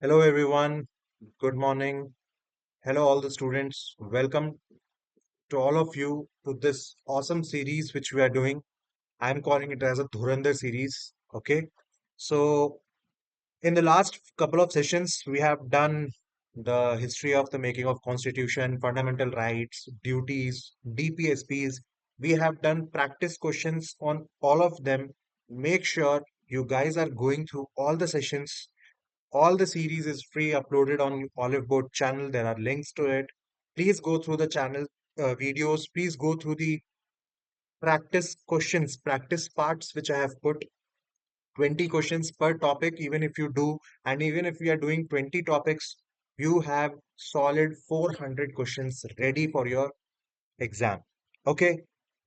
Hello everyone, good morning. Hello all the students. Welcome to all of you to this awesome series which we are doing. I'm calling it as a Dhurandhar series. Okay. So in the last couple of sessions, we have done the history of the making of constitution, fundamental rights, duties, DPSPs. We have done practice questions on all of them. Make sure you guys are going through all the sessions. All the series is free, uploaded on Oliveboard channel. There are links to it. Please go through the channel videos. Please go through the practice questions, practice parts which I have put. 20 questions per topic. Even if you do, and even if we are doing 20 topics, you have solid 400 questions ready for your exam. Okay.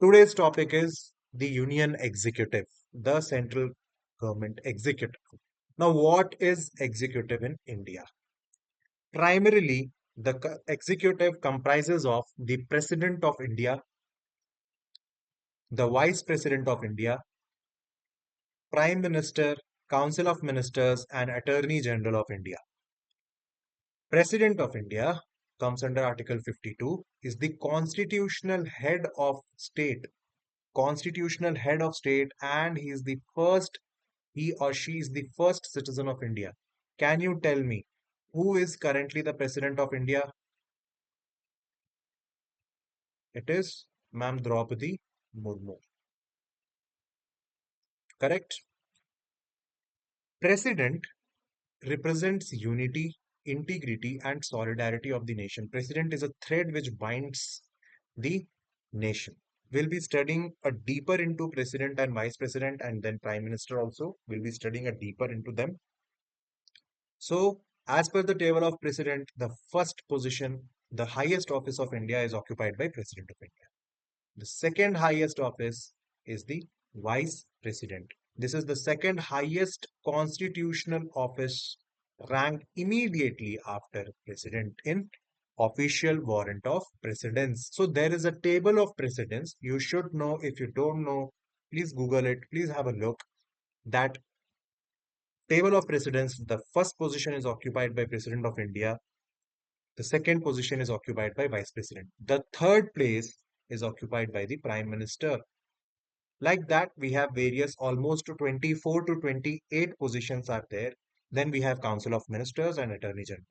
Today's topic is the Union Executive, the central government executive. Now, what is executive in India? Primarily, the executive comprises of the President of India, the Vice President of India, Prime Minister, Council of Ministers, and Attorney General of India. President of India comes under Article 52, is the constitutional head of state, constitutional head of state, and he or she is the first citizen of India. Can you tell me who is currently the President of India? It is Ma'am Draupadi Murmu. Correct? President represents unity, integrity, and solidarity of the nation. President is a thread which binds the nation. We'll be studying a deeper into president and vice president, and then prime minister also. We'll be studying a deeper into them. So, as per the table of president, the first position, the highest office of India is occupied by President of India. The second highest office is the Vice President. This is the second highest constitutional office, ranked immediately after President in official warrant of precedence. So there is a table of precedence. You should know. If you don't know, please Google it. Please have a look. That table of precedence, the first position is occupied by President of India. The second position is occupied by Vice President. The third place is occupied by the Prime Minister. Like that, we have various almost to 24 to 28 positions are there. Then we have Council of Ministers and Attorney General.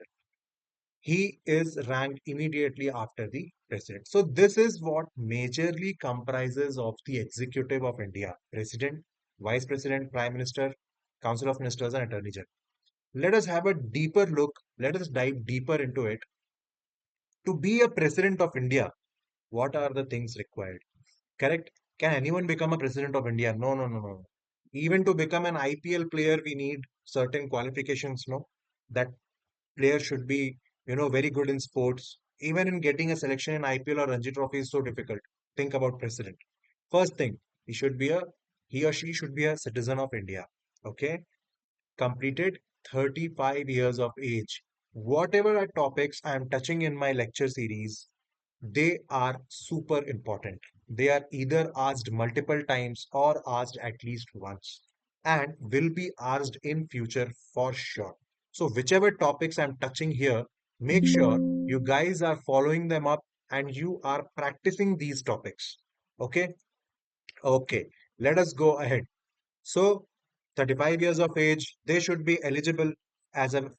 He is ranked immediately after the President. So this is what majorly comprises of the Executive of India: President, Vice President, Prime Minister, Council of Ministers, and Attorney General. Let us have a deeper look. Let us dive deeper into it. To be a President of India, what are the things required? Correct? Can anyone become a president of India? No, no, no, no. Even to become an IPL player, we need certain qualifications. No, that player should be, very good in sports. Even in getting a selection in IPL or Ranji Trophy is so difficult. Think about president. First thing, he or she should be a citizen of India. Okay, completed 35 years of age. Whatever are topics I am touching in my lecture series, they are super important. They are either asked multiple times or asked at least once and will be asked in future for sure. So whichever topics I'm touching here, make sure you guys are following them up and you are practicing these topics. Okay? Okay. Let us go ahead. So 35 years of age, they should be eligible as a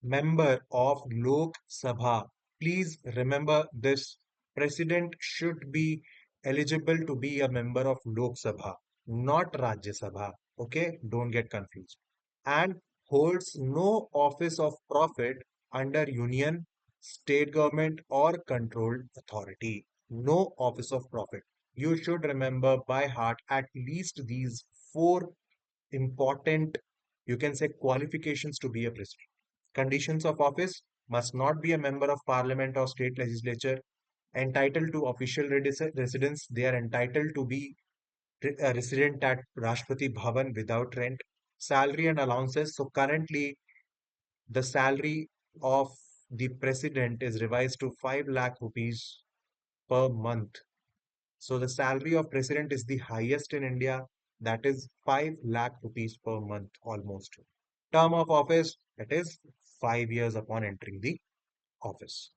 member of Lok Sabha. Please remember this. President should be eligible to be a member of Lok Sabha, not Rajya Sabha. Okay, don't get confused. And holds no office of profit under union, state government, or controlled authority. No office of profit. You should remember by heart at least these four important, you can say, qualifications to be a president. Conditions of office: must not be a member of parliament or state legislature, entitled to official residence. They are entitled to be a resident at Rashtrapati Bhavan without rent. Salary and allowances. So currently, the salary of the president is revised to 5 lakh rupees per month. So the salary of president is the highest in India. That is 5 lakh rupees per month almost. Term of office, it is 5 years upon entering the office.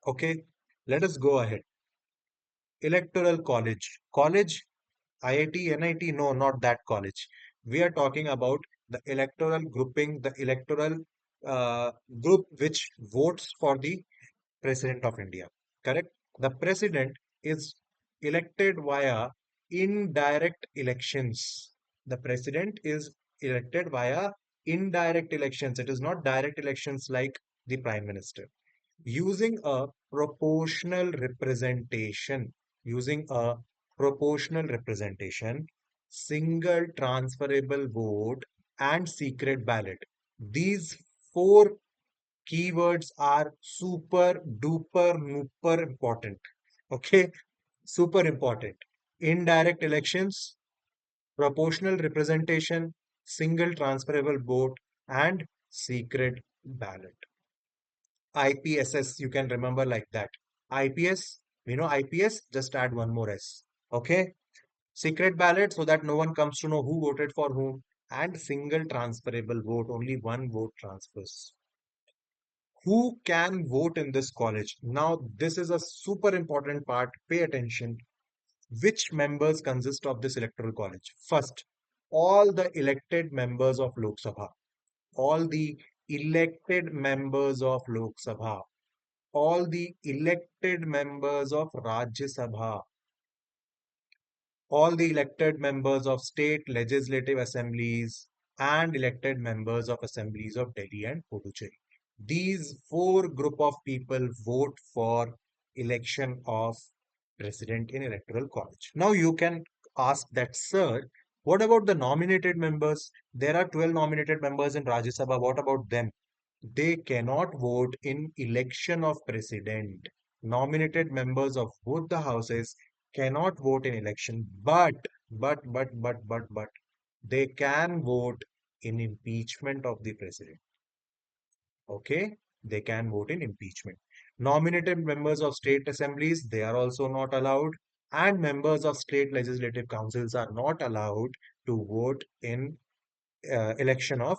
Okay, let us go ahead. Electoral college. College, IIT, NIT, no, not that college. We are talking about the electoral grouping, the electoral uh, group which votes for the President of India. Correct? The President is elected via indirect elections. The President is elected via indirect elections. It is not direct elections like the Prime Minister. Using a proportional representation, using a proportional representation, single transferable vote, and secret ballot. These four keywords are super duper super important. Okay, super important. Indirect elections, proportional representation, single transferable vote, and secret ballot. IPSS, you can remember like that. IPS, IPS, just add one more S. Okay, secret ballot so that no one comes to know who voted for whom, and single transferable vote, only one vote transfers. Who can vote in this college? Now, this is a super important part. Pay attention. Which members consist of this electoral college? First, all the elected members of Lok Sabha, all the elected members of Lok Sabha, all the elected members of Rajya Sabha, all the elected members of state legislative assemblies, and elected members of assemblies of Delhi and Puducherry. These four group of people vote for election of president in electoral college. Now you can ask that, sir, what about the nominated members? There are 12 nominated members in Rajya Sabha. What about them? They cannot vote in election of president. Nominated members of both the houses cannot vote in election, but they can vote in impeachment of the president. Okay, they can vote in impeachment. Nominated members of state assemblies, they are also not allowed, and members of state legislative councils are not allowed to vote in election of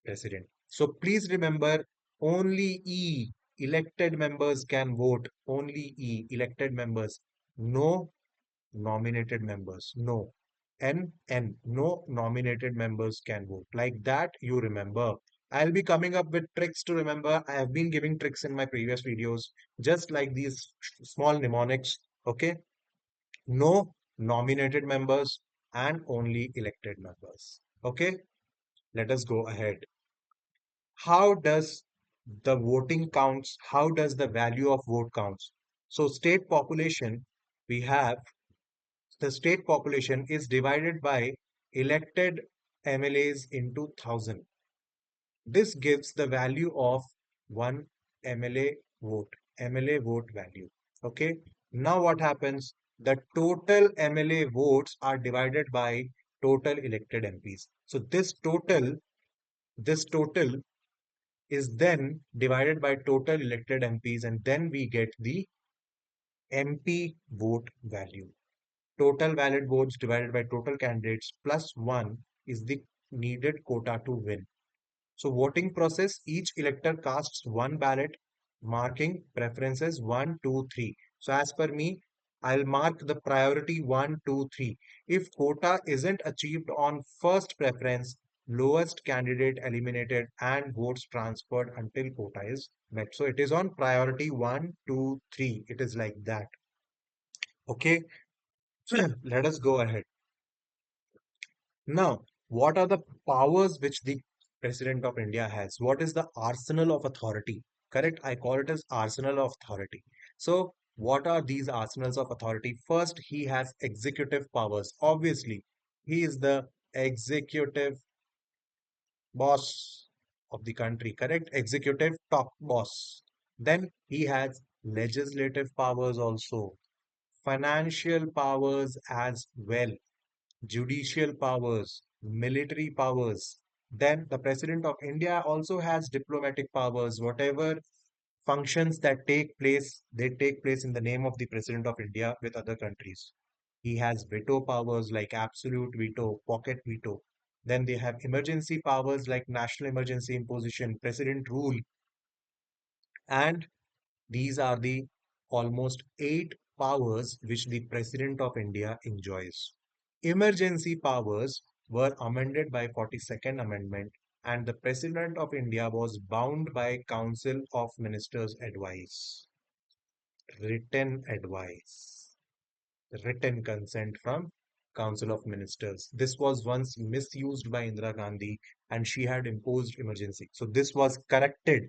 president. So please remember, only E elected members can vote. Only E elected members. No nominated members. No. N. No nominated members can vote. Like that, you remember. I'll be coming up with tricks to remember. I have been giving tricks in my previous videos, just like these small mnemonics. Okay. No nominated members and only elected members. Okay. Let us go ahead. How does the voting counts? How does the value of vote counts? So state population, we have the state population is divided by elected MLAs into 1,000. This gives the value of one MLA vote, MLA vote value. Okay. Now what happens? The total MLA votes are divided by total elected MPs. So this total is then divided by total elected MPs, and then we get the MP vote value. Total valid votes divided by total candidates plus 1 is the needed quota to win. So voting process, each elector casts one ballot, marking preferences 1, 2, 3. So as per me, I'll mark the priority 1, 2, 3. If quota isn't achieved on first preference, lowest candidate eliminated and votes transferred until quota is met. So it is on priority 1, 2, 3. It is like that. Okay, let us go ahead. Now, what are the powers which the President of India has? What is the arsenal of authority? Correct? I call it as arsenal of authority. So, what are these arsenals of authority? First, he has executive powers. Obviously, he is the executive boss of the country, correct? Executive top boss. Then he has legislative powers also, financial powers as well, judicial powers, military powers. Then the President of India also has diplomatic powers. Whatever functions that take place, they take place in the name of the President of India with other countries. He has veto powers like absolute veto, pocket veto. Then they have emergency powers like national emergency imposition, president rule, and these are the almost 8 powers which the President of India enjoys. Emergency powers were amended by 42nd Amendment, and the President of India was bound by Council of Ministers advice, written advice, written consent from Council of Ministers. This was once misused by Indira Gandhi and she had imposed emergency. So this was corrected.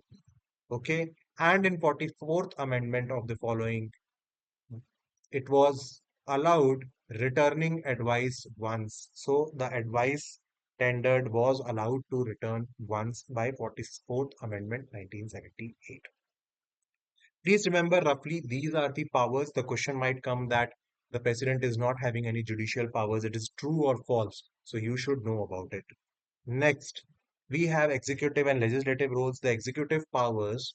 Okay. And in 44th Amendment of the following, it was allowed returning advice once. So the advice tendered was allowed to return once by 44th Amendment 1978. Please remember roughly these are the powers. The question might come that the president is not having any judicial powers. It is true or false. So you should know about it. Next, we have executive and legislative roles. The executive powers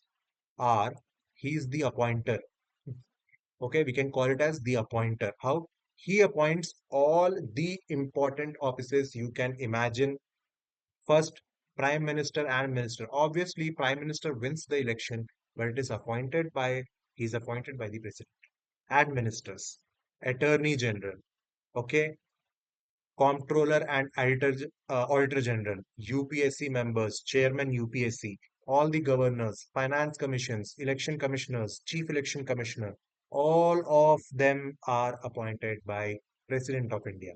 are he is the appointer. Okay, we can call it as the appointer. How? He appoints all the important offices you can imagine. First, prime minister and minister. Obviously, prime minister wins the election, but it is appointed by he is appointed by the president. And ministers, attorney general. Okay, comptroller and auditor general, UPSC members, chairman UPSC, all the governors, finance commissions, election commissioners, chief election commissioner, all of them are appointed by President of India.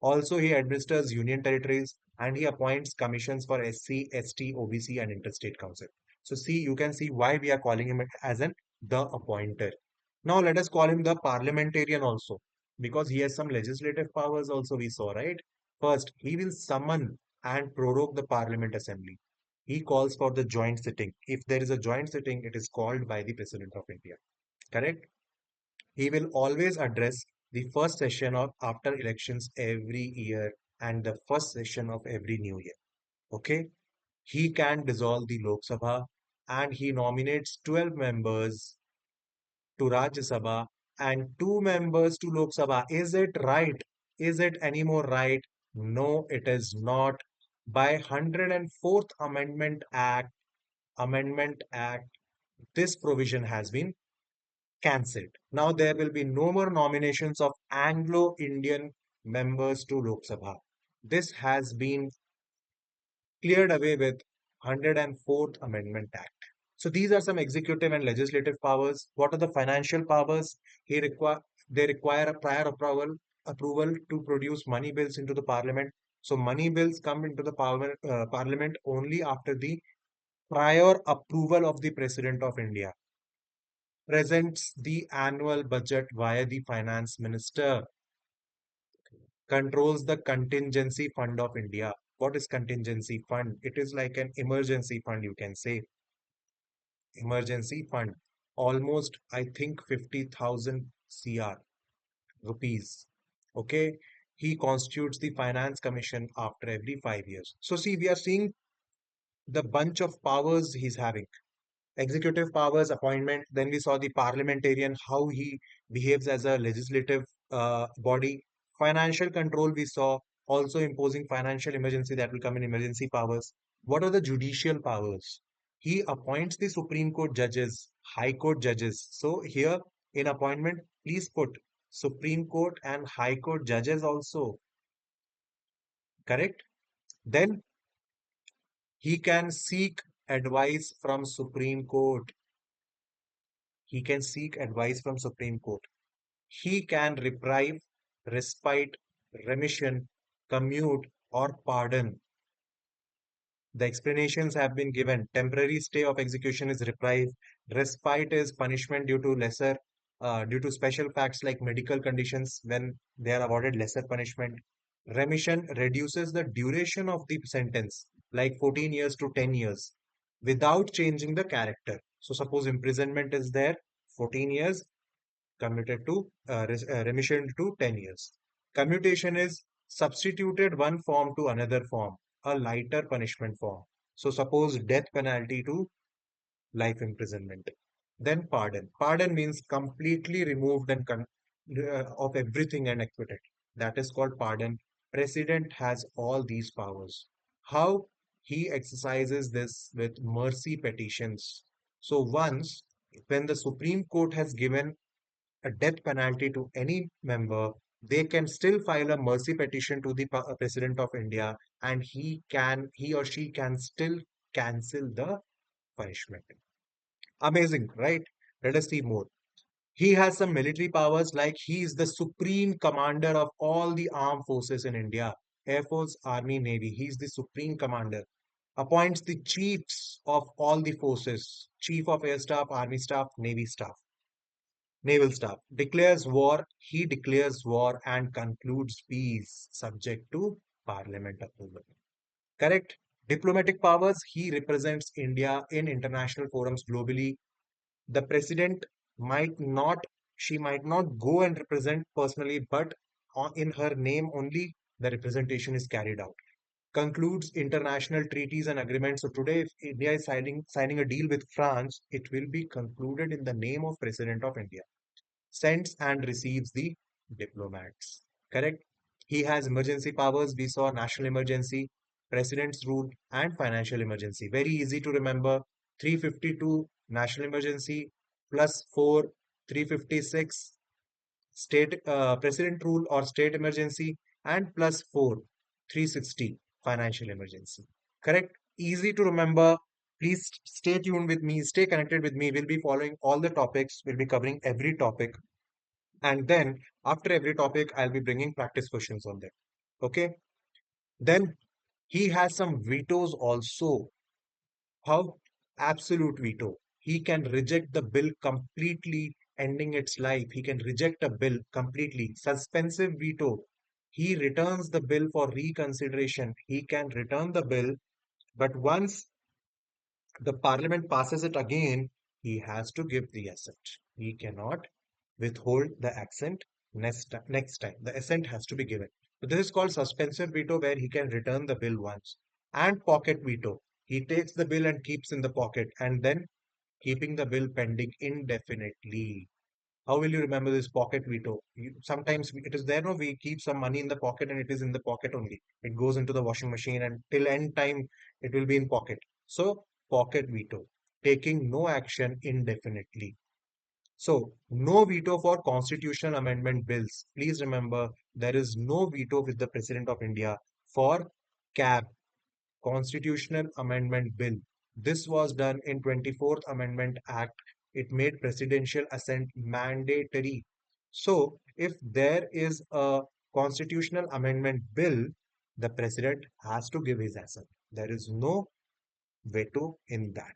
Also, he administers union territories and he appoints commissions for SC, ST, OBC, and interstate council. So, see, you can see why we are calling him as an the appointer. Now, let us call him the parliamentarian also, because he has some legislative powers also. We saw, right? First, he will summon and prorogue the Parliament Assembly. He calls for the joint sitting. If there is a joint sitting, it is called by the President of India. Correct? He will always address the first session of after elections every year and the first session of every new year. Okay? He can dissolve the Lok Sabha and he nominates 12 members to Rajya Sabha and 2 members to Lok Sabha. Is it right? Is it any more right? No, it is not. By 104th Amendment Act, this provision has been cancelled. Now there will be no more nominations of Anglo-Indian members to Lok Sabha. This has been cleared away with 104th Amendment Act. So these are some executive and legislative powers. What are the financial powers? He require they require a prior approval to produce money bills into the parliament. So money bills come into the parliament only after the prior approval of the President of India. Presents the annual budget via the finance minister, controls the contingency fund of India. What is contingency fund? It is like an emergency fund, you can say. Emergency fund. Almost, I think, 50,000 CR rupees. Okay. He constitutes the finance commission after every 5 years. So see, we are seeing the bunch of powers he's having. Executive powers appointment, then we saw the parliamentarian how he behaves as a legislative body. Financial control we saw, also imposing financial emergency, that will come in emergency powers. What are the judicial powers? He appoints the Supreme Court judges, High Court judges. So here in appointment, please put Supreme Court and High Court judges also. Correct? Then he can seek advice from Supreme Court. He can seek advice from Supreme Court. He can reprieve, respite, remission, commute, or pardon. The explanations have been given. Temporary stay of execution is reprieve. Respite is punishment due to special facts like medical conditions when they are awarded lesser punishment. Remission reduces the duration of the sentence, like 14 years to 10 years, without changing the character. So suppose imprisonment is there, 14 years, commuted to remission to 10 years. Commutation is substituted one form to another form, a lighter punishment form. So suppose death penalty to life imprisonment. Then pardon. Pardon means completely removed and of everything and acquitted. That is called pardon. President has all these powers. How he exercises this with mercy petitions. So once when the Supreme Court has given a death penalty to any member, they can still file a mercy petition to the President of India, and he or she can still cancel the punishment. Amazing, right? Let us see more. He has some military powers, like he is the supreme commander of all the armed forces in India: Air Force, Army, Navy. He is the supreme commander. Appoints the chiefs of all the forces: Chief of Air Staff, Army Staff, Navy Staff, Naval Staff. Declares war. He declares war and concludes peace subject to Parliament approval. Correct? Diplomatic powers. He represents India in international forums globally. The president might not, she might not go and represent personally, but in her name only the representation is carried out. Concludes international treaties and agreements. So today, if India is signing a deal with France, it will be concluded in the name of President of India. Sends and receives the diplomats. Correct? He has emergency powers. We saw national emergency, president's rule, and financial emergency. Very easy to remember. 352 national emergency plus 4, 356 state president rule or state emergency, and plus 4, 360 financial emergency. Correct? Easy to remember. Please stay tuned with me, stay connected with me. We'll be following all the topics, we'll be covering every topic, and then after every topic, I'll be bringing practice questions on that. Okay. Then he has some vetoes also. How? Absolute veto. He can reject the bill completely, ending its life. He can reject a bill completely. Suspensive veto. He returns the bill for reconsideration. He can return the bill, but once the parliament passes it again, he has to give the assent. He cannot withhold the assent next time. The assent has to be given. So this is called suspensive veto, where he can return the bill once. And pocket veto. He takes the bill and keeps in the pocket, and then keeping the bill pending indefinitely. How will you remember this pocket veto? Sometimes it is there, no, we keep some money in the pocket and it is in the pocket only. It goes into the washing machine and till end time it will be in pocket. So pocket veto, taking no action indefinitely. So no veto for constitutional amendment bills. Please remember, there is no veto with the President of India for CAB, Constitutional Amendment Bill. This was done in 24th Amendment Act. It made presidential assent mandatory. So if there is a constitutional amendment bill, the president has to give his assent. There is no veto in that.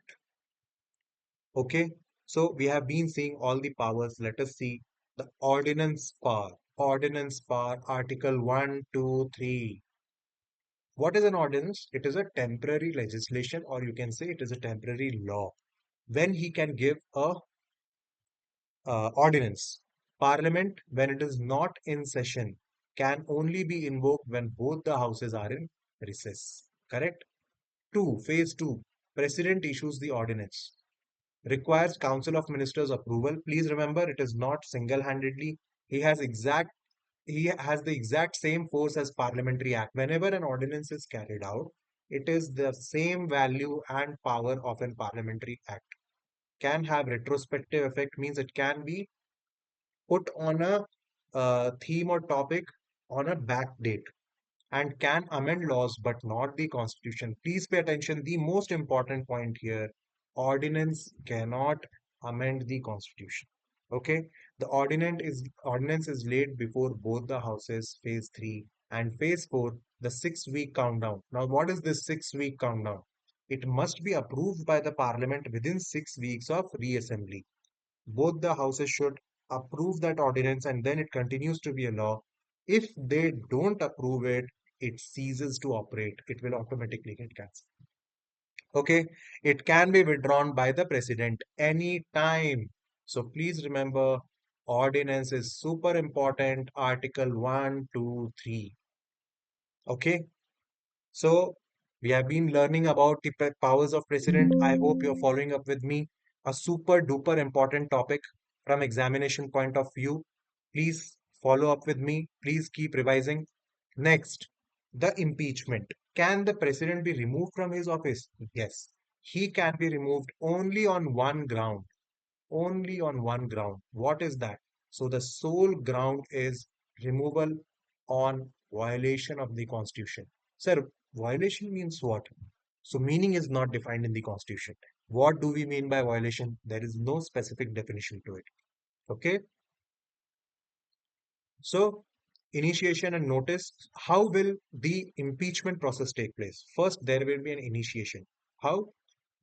Okay. So we have been seeing all the powers. Let us see the ordinance power. Ordinance power, Article 1, 2, 3. What is an ordinance? It is a temporary legislation, or you can say it is a temporary law. When he can give a ordinance, Parliament, when it is not in session, can only be invoked when both the houses are in recess. Correct? Phase 2, President issues the ordinance. Requires Council of Ministers approval. Please remember, it is not single-handedly. He has exact he has the exact same force as Parliamentary Act. Whenever an ordinance is carried out, it is the same value and power of an Parliamentary Act. Can have retrospective effect, means it can be put on a theme or topic on a back date, and can amend laws but not the constitution. Please pay attention. The most important point here: ordinance cannot amend the constitution. Okay, the ordinance is laid before both the houses. Phase 3 and phase 4, the 6 week countdown. Now, what is this 6 week countdown? It must be approved by the parliament within 6 weeks of reassembly. Both the houses should approve that ordinance, and then it continues to be a law. If they don't approve it, it ceases to operate. It will automatically get cancelled. Okay, it can be withdrawn by the president any time. So please remember, ordinance is super important. Article 1, 2, 3. Okay, so we have been learning about the powers of president. I hope you're following up with me. A super duper important topic from examination point of view. Please follow up with me. Please keep revising. Next, The impeachment. Can the president be removed from his office? Yes. He can be removed only on one ground. Only on one ground. What is that? So the sole ground is removal on violation of the constitution. Sir, violation means what? So meaning is not defined in the constitution. What do we mean by violation? There is no specific definition to it. Okay. So initiation and notice. How will the impeachment process take place? First, there will be an initiation. How?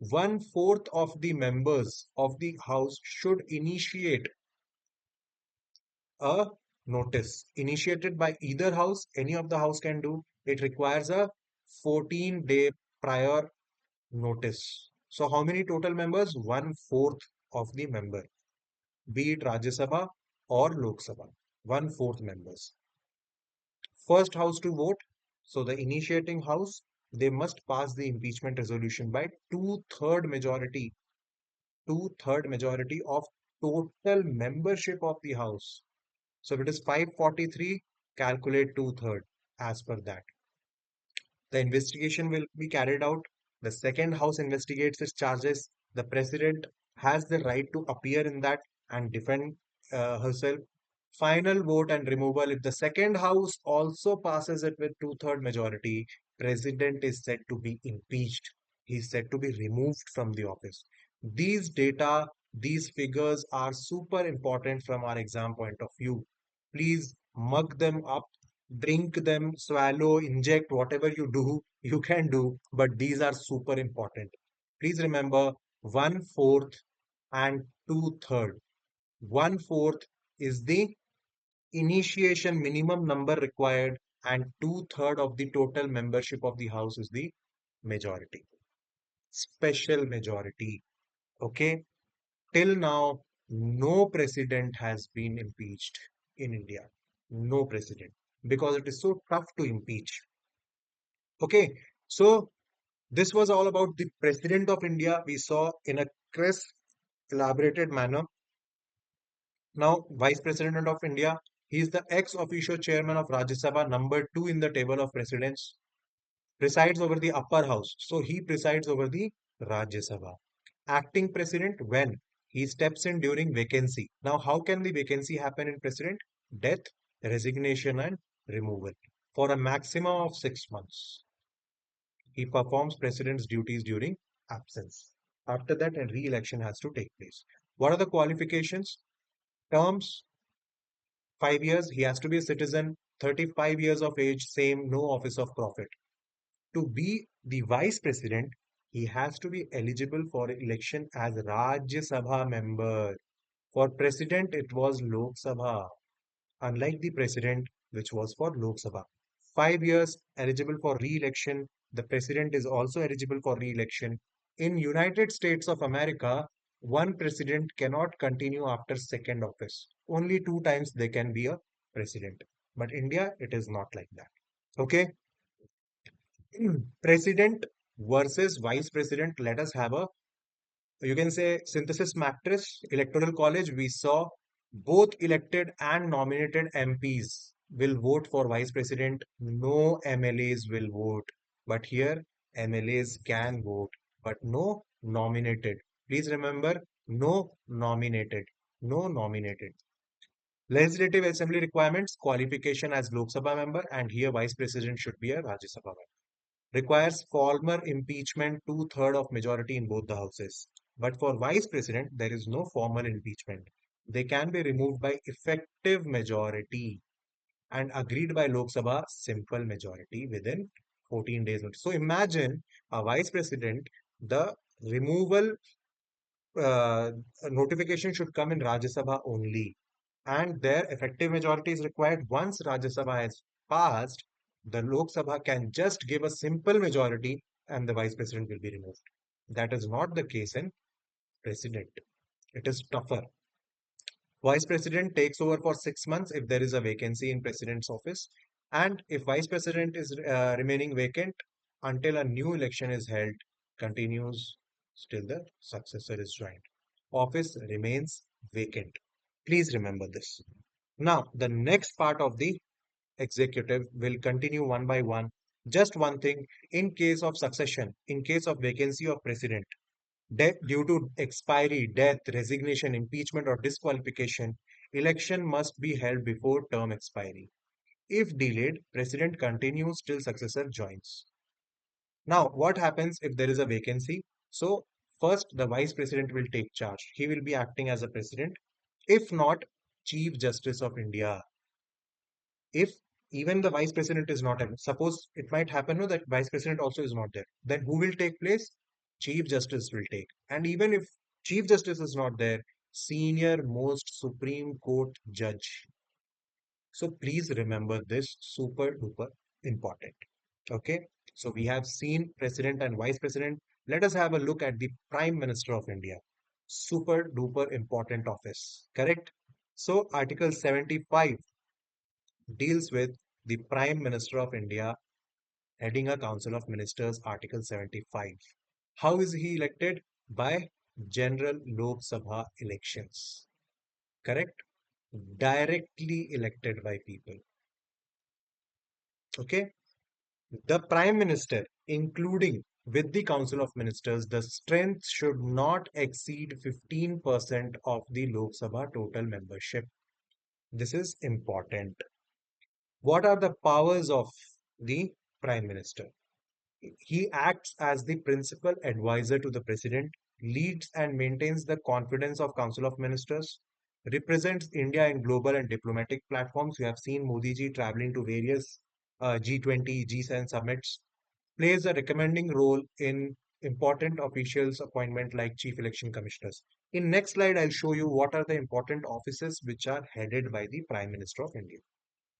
One-fourth of the members of the house should initiate a notice initiated by either house. Any of the house can do. It requires a 14-day prior notice. So how many total members? One-fourth of the member, be it Rajya Sabha or Lok Sabha. One-fourth members. First house to vote. So the initiating house, they must pass the impeachment resolution by two-third majority. Two-third majority of total membership of the house. So if it is 543, calculate two-third as per that. The investigation will be carried out. The second house investigates its charges. The president has the right to appear in that and defend herself. Final vote and removal. If the second house also passes it with two-third majority, president is said to be impeached. He is said to be removed from the office. These data, these figures are super important from our exam point of view. Please mug them up, drink them, swallow, inject, whatever you do, you can do, but these are super important. Please remember one-fourth and two-third. One-fourth is the initiation minimum number required, and two-third of the total membership of the house is the majority. Special majority. Okay. Till now, no president has been impeached in India. No president. Because it is so tough to impeach. Okay. So this was all about the president of India. We saw in a crisp, elaborated manner. Now, Vice President of India, he is the ex officio chairman of Rajya Sabha, number two in the table of presidents, presides over the upper house. So he presides over the Rajya Sabha. Acting president when he steps in during vacancy. Now, how can the vacancy happen in president? Death, resignation, and removal for a maximum of 6 months. He performs president's duties during absence. After that, a re-election has to take place. What are the qualifications? Terms 5 years. He has to be a citizen. 35 years of age. Same. No office of profit. To be the vice president, he has to be eligible for election as Rajya Sabha member. For president, it was Lok Sabha, unlike the president, which was for Lok Sabha. 5 years eligible for re-election. The president is also eligible for re-election. In United States of America, one president cannot continue after second office. Only two times they can be a president. But India, it is not like that. Okay. President versus vice president. Let us have a, you can say, synthesis matrix. Electoral college, we saw both elected and nominated MPs will vote for vice president. No MLAs will vote. But here, MLAs can vote, but no nominated. Please remember, no nominated. No nominated. Legislative Assembly requirements, qualification as Lok Sabha member, and here vice president should be a Rajya Sabha member. Requires formal impeachment, two-third of majority in both the houses. But for vice president, there is no formal impeachment. They can be removed by effective majority and agreed by Lok Sabha, simple majority within 14 days. So imagine a vice president, the removal notification should come in Rajya Sabha only, and their effective majority is required. Once Rajya Sabha has passed, the Lok Sabha can just give a simple majority and the vice president will be removed. That is not the case in president. It is tougher. Vice president takes over for 6 months if there is a vacancy in president's office, and if vice president is remaining vacant until a new election is held, continues till the successor is joined. Office remains vacant. Please remember this. Now, the next part of the executive will continue one by one. Just one thing, in case of succession, in case of vacancy of president, death due to expiry, death, resignation, impeachment, or disqualification, election must be held before term expiry. If delayed, president continues till successor joins. Now, what happens if there is a vacancy? So, first, the vice president will take charge. He will be acting as a president. If not, Chief Justice of India. If even the vice president is not, suppose it might happen no, that vice president also is not there, then who will take place? Chief Justice will take. And even if Chief Justice is not there, senior most Supreme Court judge. So please remember this, super duper important. Okay. So we have seen president and vice president. Let us have a look at the Prime Minister of India. Super duper important office. Correct? So Article 75 deals with the Prime Minister of India heading a Council of Ministers, Article 75. How is he elected? By general Lok Sabha elections. Correct? Directly elected by people. Okay? The Prime Minister, including with the Council of Ministers, the strength should not exceed 15% of the Lok Sabha total membership. This is important. What are the powers of the Prime Minister? He acts as the principal advisor to the President, leads and maintains the confidence of Council of Ministers, represents India in global and diplomatic platforms. We have seen Modi ji traveling to various G20, G7 summits, plays a recommending role in important officials appointment like chief election commissioners. In next slide, I'll show you what are the important offices which are headed by the Prime Minister of India.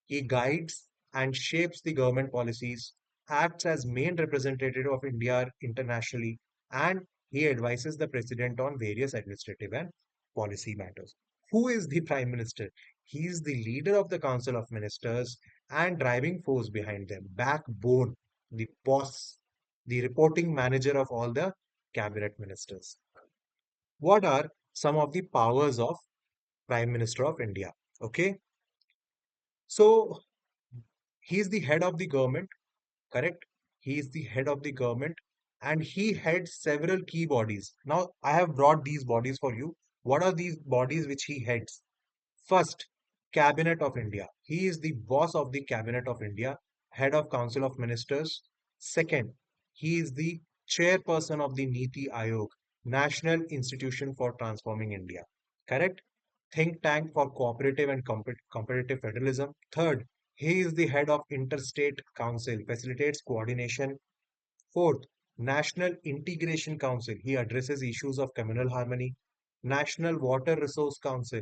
He guides and shapes the government policies, acts as main representative of India internationally, and he advises the president on various administrative and policy matters. Who is the Prime Minister? He is the leader of the Council of Ministers and driving force behind them, backbone, the boss, the reporting manager of all the cabinet ministers. What are some of the powers of Prime Minister of India? Okay, so he is the head of the government, correct? He is the head of the government and he heads several key bodies. Now, I have brought these bodies for you. What are these bodies which he heads? First, Cabinet of India. He is the boss of the Cabinet of India, head of Council of Ministers. Second, he is the chairperson of the Niti Aayog, National Institution for Transforming India. Correct? Think tank for cooperative and competitive federalism. Third, he is the head of Interstate Council, facilitates coordination. Fourth, National Integration Council. He addresses issues of communal harmony. National Water Resource Council.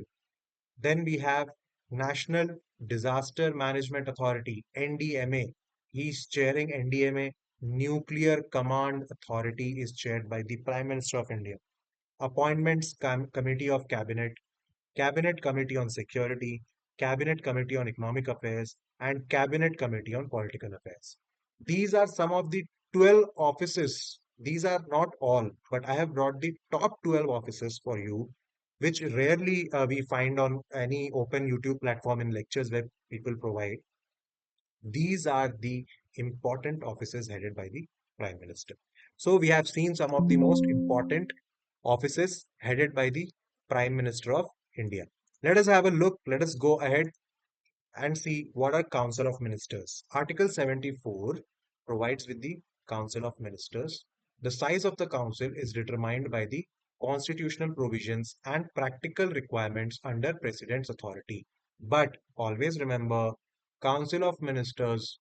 Then we have National Disaster Management Authority, NDMA. He's chairing NDMA. Nuclear Command Authority is chaired by the Prime Minister of India. Appointments Committee of Cabinet, Cabinet Committee on Security, Cabinet Committee on Economic Affairs, and Cabinet Committee on Political Affairs. These are some of the 12 offices. These are not all, but I have brought the top 12 offices for you, which rarely we find on any open YouTube platform in lectures where people provide. These are the important offices headed by the Prime Minister. So we have seen some of the most important offices headed by the Prime Minister of India. Let us have a look. Let us go ahead and see what are Council of Ministers. Article 74 provides with the Council of Ministers. The size of the council is determined by the constitutional provisions and practical requirements under President's authority. But always remember, Council of Ministers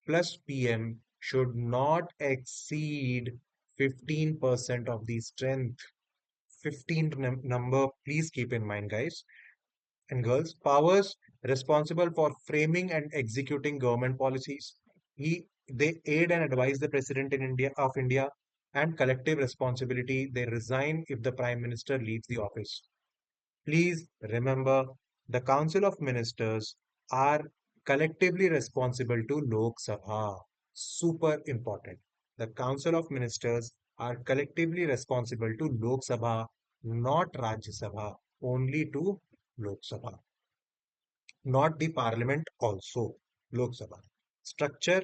plus PM should not exceed 15% of the strength. 15 number, please keep in mind, guys and girls. Powers responsible for framing and executing government policies. They aid and advise the president in India, and collective responsibility. They resign if the prime minister leaves the office. Please remember, the Council of Ministers are collectively responsible to Lok Sabha. Super important. The Council of Ministers are collectively responsible to Lok Sabha, not Rajya Sabha, only to Lok Sabha, not the Parliament also, Lok Sabha. Structure.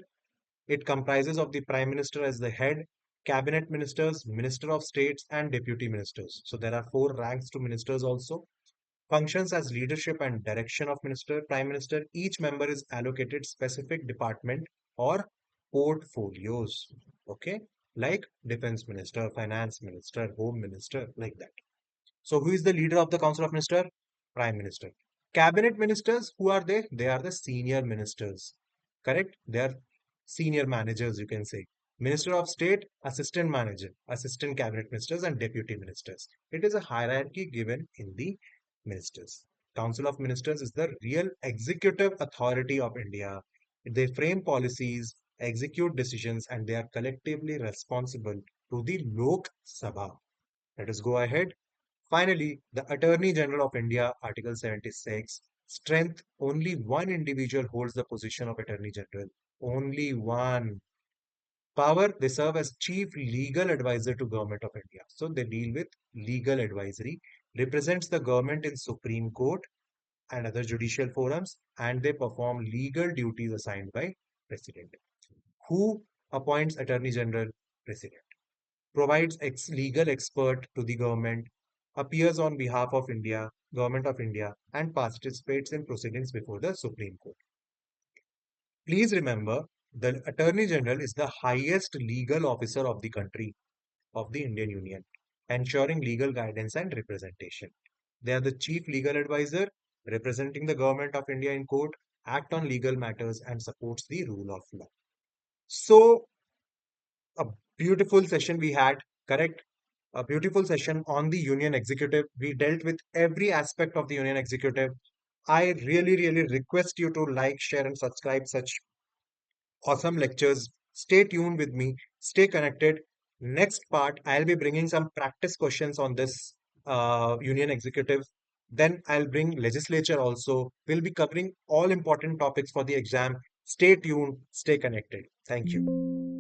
It comprises of the Prime Minister as the head, cabinet ministers, Minister of States, and deputy ministers. So there are four ranks to ministers also. Functions as leadership and direction of minister, prime minister. Each member is allocated specific department or portfolios. Okay, like defense minister, finance minister, home minister, like that. So who is the leader of the Council of Minister? Prime Minister. Cabinet ministers, who are they? They are the senior ministers. Correct? They are senior managers, you can say. Minister of State, assistant manager, assistant cabinet ministers, and deputy ministers. It is a hierarchy given in the ministers. Council of Ministers is the real executive authority of India. They frame policies, execute decisions, and they are collectively responsible to the Lok Sabha. Let us go ahead. Finally, the Attorney General of India, Article 76, strength, only one individual holds the position of Attorney General. Only one. Power, they serve as chief legal advisor to Government of India. So they deal with legal advisory, represents the government in Supreme Court and other judicial forums, and they perform legal duties assigned by President. Who appoints Attorney General? President. Provides legal expert to the government, appears on behalf of India, Government of India, and participates in proceedings before the Supreme Court. Please remember, the Attorney General is the highest legal officer of the country, of the Indian Union, ensuring legal guidance and representation. They are the chief legal advisor, representing the Government of India in court, act on legal matters, and supports the rule of law. So, a beautiful session we had, correct? A beautiful session on the Union Executive. We dealt with every aspect of the Union Executive. I really, really request you to like, share, and subscribe such awesome lectures. Stay tuned with me. Stay connected. Next part, I'll be bringing some practice questions on this Union Executive. Then I'll bring legislature also. We'll be covering all important topics for the exam. Stay tuned. Stay connected. Thank you.